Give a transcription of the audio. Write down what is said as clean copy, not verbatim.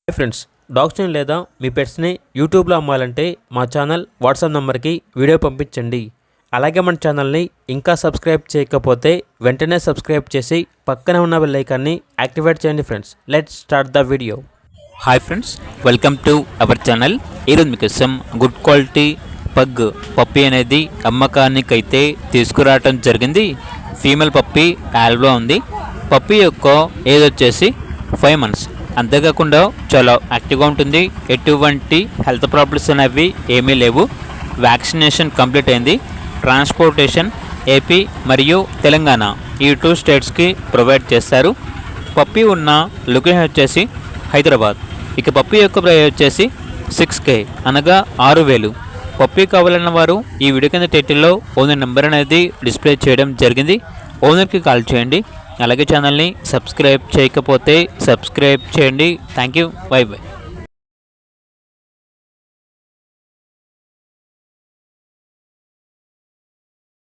Hi friends, డాగ్స్ని లేదా మీ పెట్స్ని యూట్యూబ్లో అమ్మాలంటే మా ఛానల్ వాట్సాప్ నెంబర్కి వీడియో పంపించండి. అలాగే మన ఛానల్ని ఇంకా సబ్స్క్రైబ్ చేయకపోతే వెంటనే సబ్స్క్రైబ్ చేసి పక్కనే ఉన్న బెల్ ఐకాన్ని యాక్టివేట్ చేయండి. Friends, let's start the video. Hi friends, welcome to our channel. ఈరోజు మీకోసం గుడ్ క్వాలిటీ పగ్ పప్పీ అనేది అమ్మకానికైతే తీసుకురావటం జరిగింది. ఫీమేల్ పప్పీ యాల్వ్లో ఉంది. పప్పీ యొక్క ఏజ్ వచ్చేసి 5 months. అంతేకాకుండా చాలా యాక్టివ్గా ఉంటుంది. ఎటువంటి హెల్త్ ప్రాబ్లమ్స్ అనేవి ఏమీ లేవు. వ్యాక్సినేషన్ కంప్లీట్ అయింది. ట్రాన్స్పోర్టేషన్ ఏపీ మరియు తెలంగాణ ఈ 2 స్టేట్స్కి ప్రొవైడ్ చేస్తారు. పప్పీ ఉన్న లొకేషన్ వచ్చేసి హైదరాబాద్. ఇక పప్పీ యొక్క ప్రైస్ వచ్చేసి 6K అనగా 6,000. పప్పీ కావాలన్న వారు ఈ వీడియో కింద టైటిల్లో ఓనర్ నెంబర్ అనేది డిస్ప్లే చేయడం జరిగింది. ఓనర్కి కాల్ చేయండి. అలాగే ఛానల్ని సబ్స్క్రైబ్ చేయకపోతే సబ్స్క్రైబ్ చేయండి. Thank you. By by.